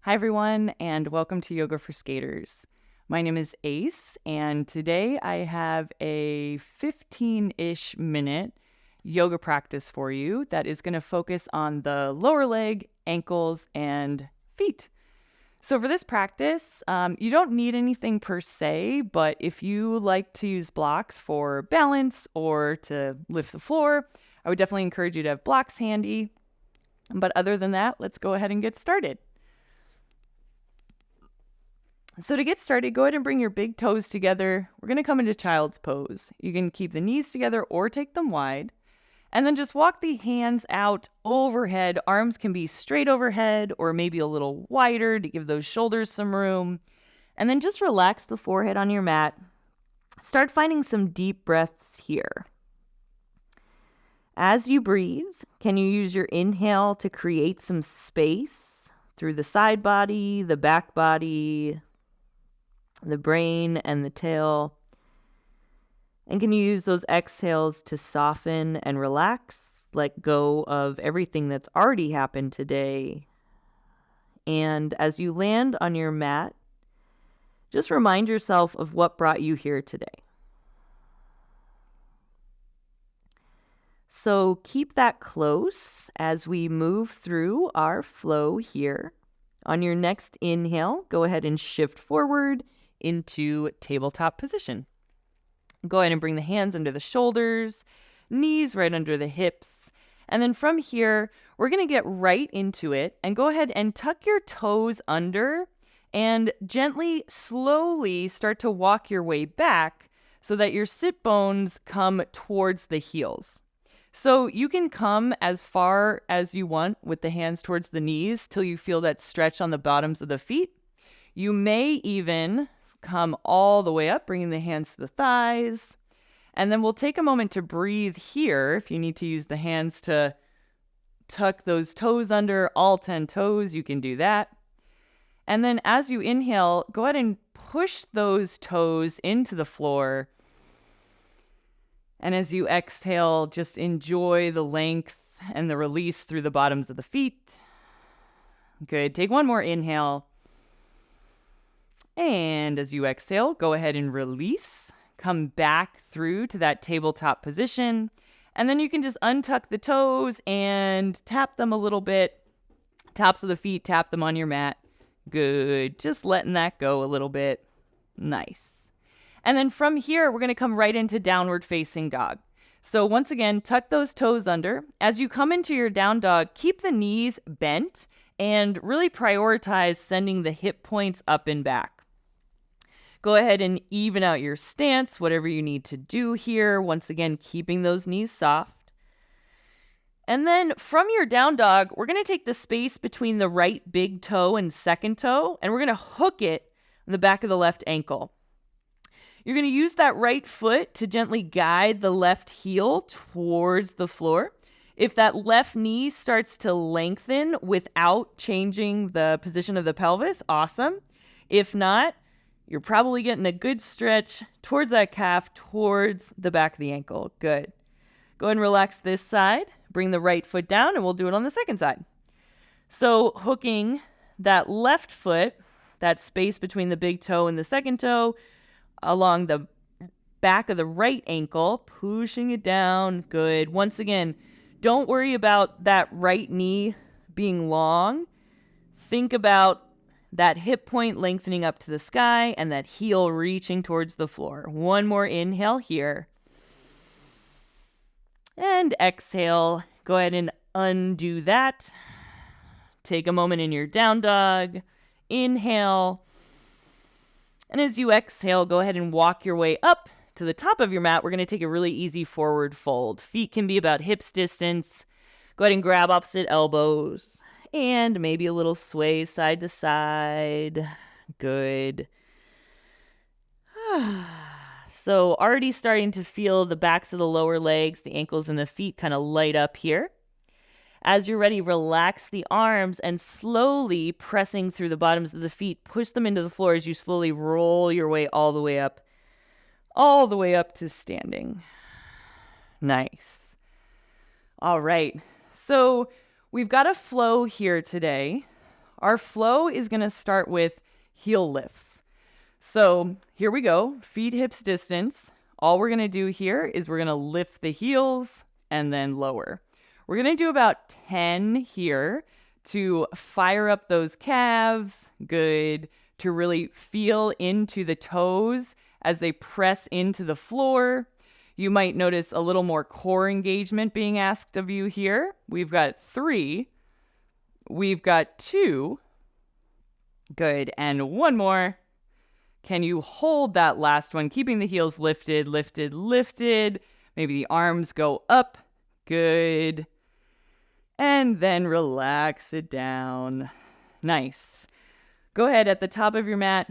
Hi, everyone, and welcome to Yoga for Skaters. My name is Ace, and today I have a 15-ish minute yoga practice for you that is going to focus on the lower leg, ankles, and feet. So for this practice, you don't need anything per se, but if you like to use blocks for balance or to lift the floor, I would definitely encourage you to have blocks handy. But other than that, let's go ahead and get started. So to get started, go ahead and bring your big toes together. We're going to come into child's pose. You can keep the knees together or take them wide. And then just walk the hands out overhead. Arms can be straight overhead or maybe a little wider to give those shoulders some room. And then just relax the forehead on your mat. Start finding some deep breaths here. As you breathe, can you use your inhale to create some space through the side body, the back body, the brain, and the tail? And can you use those exhales to soften and relax, let go of everything that's already happened today? And as you land on your mat, just remind yourself of what brought you here today. So keep that close as we move through our flow here. On your next inhale, go ahead and shift forward into tabletop position. Go ahead and bring the hands under the shoulders, knees right under the hips. And then from here, we're going to get right into it and go ahead and tuck your toes under and gently, slowly start to walk your way back so that your sit bones come towards the heels. So you can come as far as you want with the hands towards the knees till you feel that stretch on the bottoms of the feet. You may even come all the way up, bringing the hands to the thighs. And then we'll take a moment to breathe here. If you need to use the hands to tuck those toes under, all 10 toes, you can do that. And then as you inhale, go ahead and push those toes into the floor. And as you exhale, just enjoy the length and the release through the bottoms of the feet. Good. Take one more inhale. And as you exhale, go ahead and release. Come back through to that tabletop position. And then you can just untuck the toes and tap them a little bit. Tops of the feet, tap them on your mat. Good. Just letting that go a little bit. Nice. And then from here, we're going to come right into downward facing dog. So once again, tuck those toes under. As you come into your down dog, keep the knees bent and really prioritize sending the hip points up and back. Go ahead and even out your stance, whatever you need to do here. Once again, keeping those knees soft. And then from your down dog, we're going to take the space between the right big toe and second toe, and we're going to hook it on the back of the left ankle. You're going to use that right foot to gently guide the left heel towards the floor. If that left knee starts to lengthen without changing the position of the pelvis, awesome. If not, you're probably getting a good stretch towards that calf, towards the back of the ankle. Good. Go ahead and relax this side. Bring the right foot down, and we'll do it on the second side. So hooking that left foot, that space between the big toe and the second toe, along the back of the right ankle, pushing it down. Good. Once again, don't worry about that right knee being long. Think about that hip point lengthening up to the sky and that heel reaching towards the floor. One more inhale here. And exhale. Go ahead and undo that. Take a moment in your down dog. Inhale. And as you exhale, go ahead and walk your way up to the top of your mat. We're going to take a really easy forward fold. Feet can be about hips distance. Go ahead and grab opposite elbows. And maybe a little sway side to side. Good. So already starting to feel the backs of the lower legs, the ankles and the feet kind of light up here. As you're ready, relax the arms and slowly pressing through the bottoms of the feet, push them into the floor as you slowly roll your way all the way up to standing. Nice. All right. So we've got a flow here today. Our flow is going to start with heel lifts. So here we go, feet hips distance. All we're going to do here is we're going to lift the heels and then lower. We're going to do about 10 here to fire up those calves. Good. To really feel into the toes as they press into the floor. You might notice a little more core engagement being asked of you here. We've got 3. We've got 2. Good. And one more. Can you hold that last one? Keeping the heels lifted, lifted, lifted. Maybe the arms go up. Good. And then relax it down. Nice. Go ahead at the top of your mat.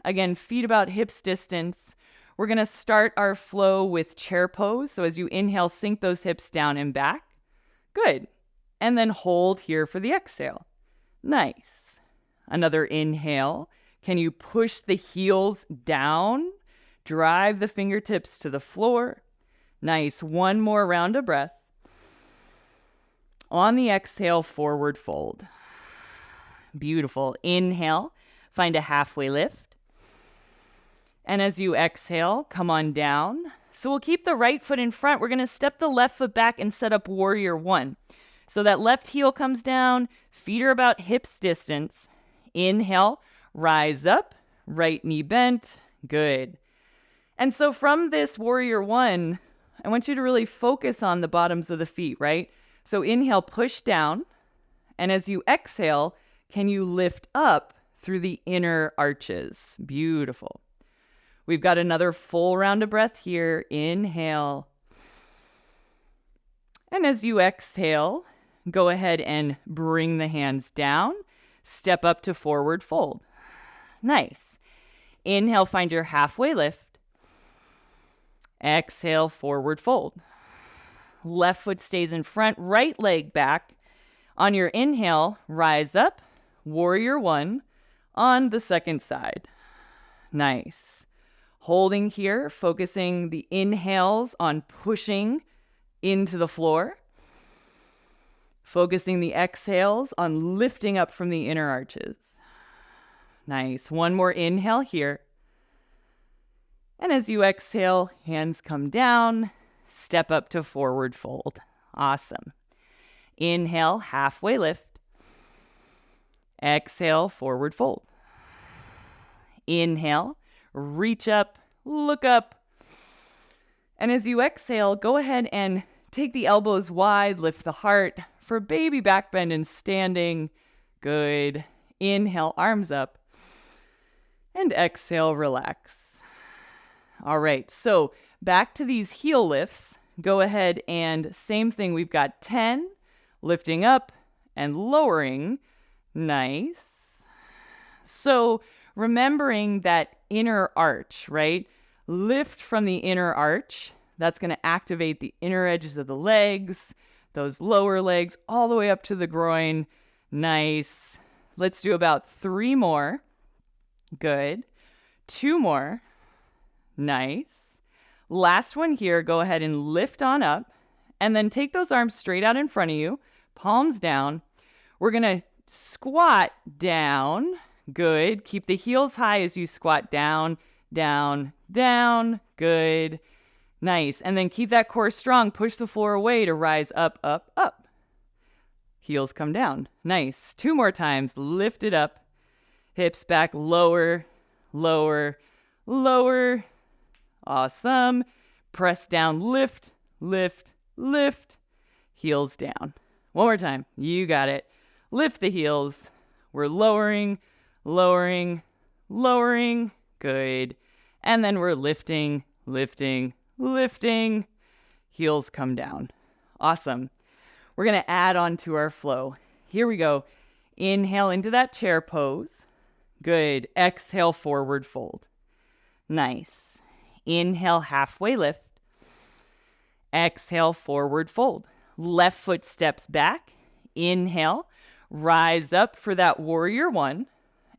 Again, feet about hips distance. We're going to start our flow with chair pose. So as you inhale, sink those hips down and back. Good. And then hold here for the exhale. Nice. Another inhale. Can you push the heels down? Drive the fingertips to the floor. Nice. One more round of breath. On the exhale, forward fold. Beautiful. Inhale. Find a halfway lift. And as you exhale, come on down. So we'll keep the right foot in front. We're going to step the left foot back and set up warrior 1. So that left heel comes down. Feet are about hips distance. Inhale. Rise up. Right knee bent. Good. And so from this warrior 1, I want you to really focus on the bottoms of the feet, right? So inhale, push down. And as you exhale, can you lift up through the inner arches? Beautiful. We've got another full round of breath here. Inhale. And as you exhale, go ahead and bring the hands down. Step up to forward fold. Nice. Inhale, find your halfway lift. Exhale, forward fold. Left foot stays in front, right leg back. On your inhale, rise up, warrior 1 on the second side. Nice. Holding here, focusing the inhales on pushing into the floor. Focusing the exhales on lifting up from the inner arches. Nice. One more inhale here. And as you exhale, hands come down. Step up to forward fold. Awesome. Inhale, halfway lift. Exhale, forward fold. Inhale, reach up, look up. And as you exhale, go ahead and take the elbows wide, lift the heart for baby back bend and standing. Good. Inhale, arms up. And exhale, relax. All right, so back to these heel lifts. Go ahead and same thing. We've got 10, lifting up and lowering. Nice. So remembering that inner arch, right? Lift from the inner arch. That's going to activate the inner edges of the legs, those lower legs, all the way up to the groin. Nice. Let's do about 3 more. Good. 2 more. Nice. Last one here. Go ahead and lift on up. And then take those arms straight out in front of you. Palms down. We're going to squat down. Good. Keep the heels high as you squat down, down, down. Good. Nice. And then keep that core strong. Push the floor away to rise up, up, up. Heels come down. Nice. 2 more times. Lift it up. Hips back. Lower, lower, lower. Awesome. Press down. Lift, lift, lift. Heels down. One more time. You got it. Lift the heels. We're lowering, lowering, lowering. Good. And then we're lifting, lifting, lifting. Heels come down. Awesome. We're going to add on to our flow. Here we go. Inhale into that chair pose. Good. Exhale, forward fold. Nice. Inhale, halfway lift. Exhale, forward fold. Left foot steps back. Inhale, rise up for that warrior 1.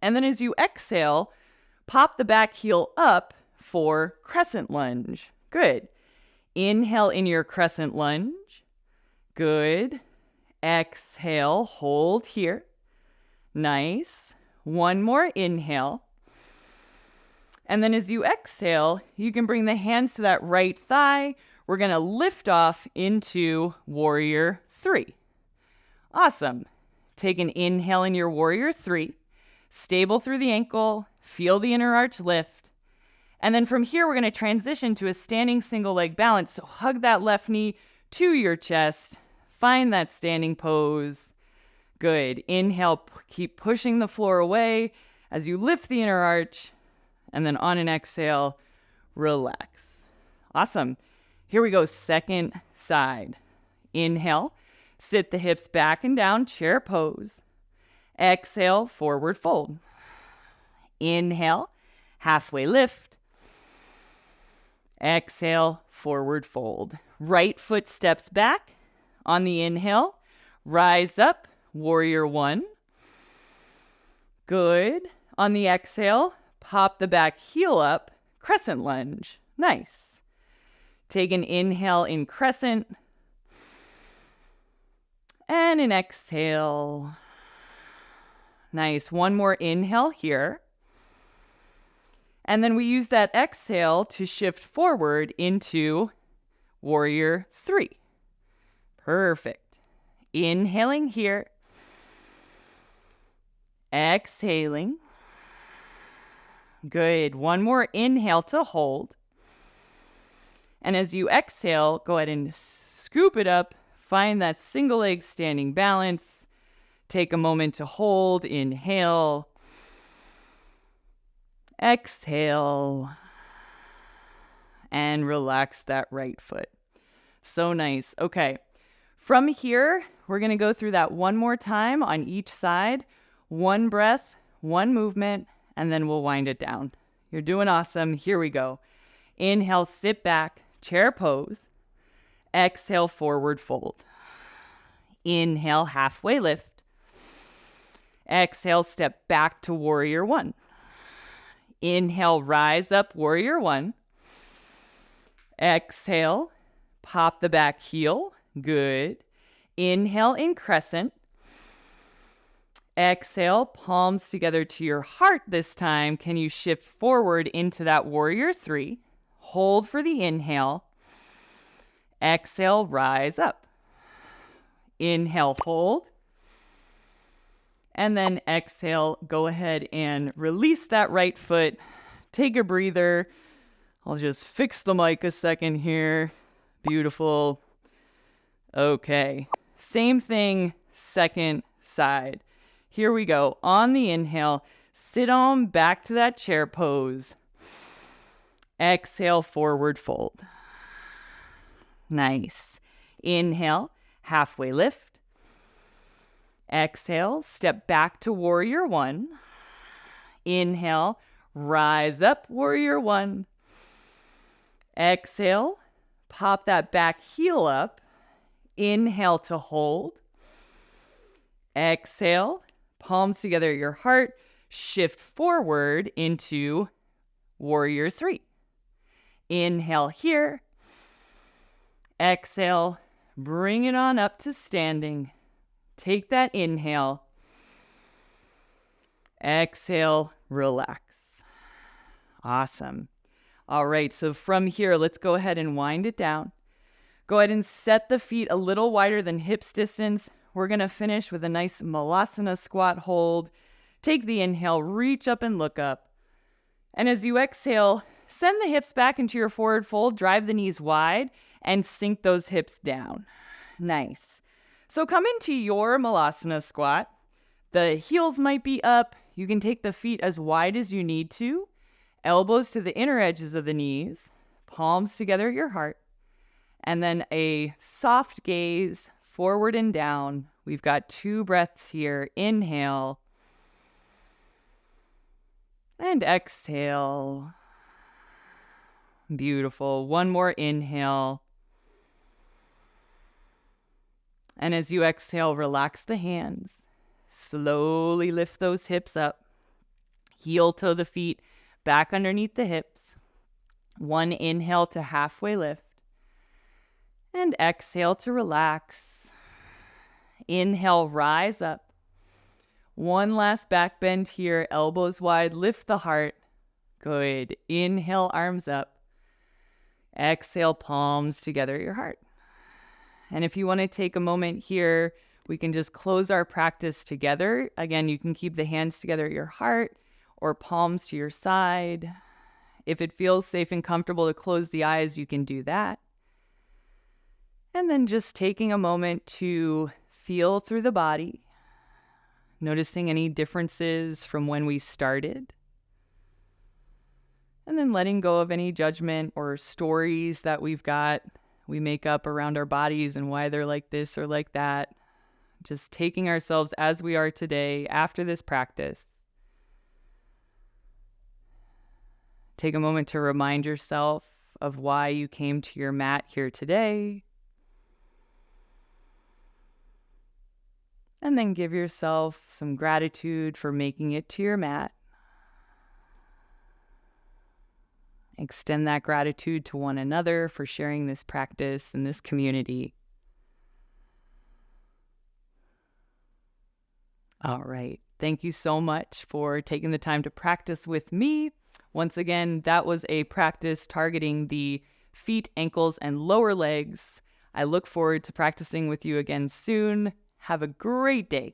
And then as you exhale, pop the back heel up for crescent lunge. Good. Inhale in your crescent lunge. Good. Exhale, hold here. Nice. One more inhale. And then as you exhale, you can bring the hands to that right thigh. We're going to lift off into warrior 3. Awesome. Take an inhale in your warrior 3. Stable through the ankle. Feel the inner arch lift. And then from here, we're going to transition to a standing single leg balance. So hug that left knee to your chest. Find that standing pose. Good. Inhale, keep pushing the floor away as you lift the inner arch. And then on an exhale, relax. Awesome. Here we go. Second side. Inhale, sit the hips back and down, chair pose. Exhale, forward fold. Inhale, halfway lift. Exhale, forward fold. Right foot steps back. On the inhale, rise up, warrior 1. Good. On the exhale, pop the back heel up, crescent lunge. Nice. Take an inhale in crescent. And an exhale. Nice. One more inhale here. And then we use that exhale to shift forward into warrior 3. Perfect. Inhaling here. Exhaling. Good. One more inhale to hold. And as you exhale, go ahead and scoop it up. Find that single leg standing balance. Take a moment to hold. Inhale. Exhale. And relax that right foot. So nice. Okay. From here, we're going to go through that one more time on each side. One breath, one movement, and then we'll wind it down. You're doing awesome. Here we go. Inhale, sit back, chair pose. Exhale, forward fold. Inhale, halfway lift. Exhale, step back to warrior 1. Inhale, rise up, warrior 1. Exhale, pop the back heel. Good. Inhale in crescent. Exhale, palms together to your heart this time. Can you shift forward into that warrior 3? Hold for the inhale. Exhale, rise up. Inhale, hold. And then exhale, go ahead and release that right foot. Take a breather. I'll just fix the mic a second here. Beautiful. Okay. Same thing, second side. Here we go. On the inhale, sit on back to that chair pose. Exhale, forward fold. Nice. Inhale, halfway lift. Exhale, step back to warrior 1. Inhale, rise up, warrior 1. Exhale, pop that back heel up. Inhale to hold. Exhale, palms together at your heart. Shift forward into warrior 3. Inhale here. Exhale, bring it on up to standing. Take that inhale. Exhale, relax. Awesome. All right, so from here, let's go ahead and wind it down. Go ahead and set the feet a little wider than hips distance. We're going to finish with a nice Malasana squat hold. Take the inhale, reach up and look up. And as you exhale, send the hips back into your forward fold, drive the knees wide, and sink those hips down. Nice. So come into your Malasana squat. The heels might be up. You can take the feet as wide as you need to. Elbows to the inner edges of the knees. Palms together at your heart. And then a soft gaze forward and down. We've got 2 breaths here. Inhale. And exhale. Beautiful. One more inhale. And as you exhale, relax the hands. Slowly lift those hips up. Heel toe the feet back underneath the hips. One inhale to halfway lift. And exhale to relax. Inhale, rise up. One last back bend here, elbows wide, lift the heart. Good. Inhale, arms up. Exhale, palms together at your heart. And if you want to take a moment here, we can just close our practice together. Again, you can keep the hands together at your heart or palms to your side. If it feels safe and comfortable to close the eyes, you can do that. And then just taking a moment to feel through the body, noticing any differences from when we started. And then letting go of any judgment or stories that we make up around our bodies and why they're like this or like that. Just taking ourselves as we are today after this practice. Take a moment to remind yourself of why you came to your mat here today. And then give yourself some gratitude for making it to your mat. Extend that gratitude to one another for sharing this practice in this community. All right. Thank you so much for taking the time to practice with me. Once again, that was a practice targeting the feet, ankles, and lower legs. I look forward to practicing with you again soon. Have a great day.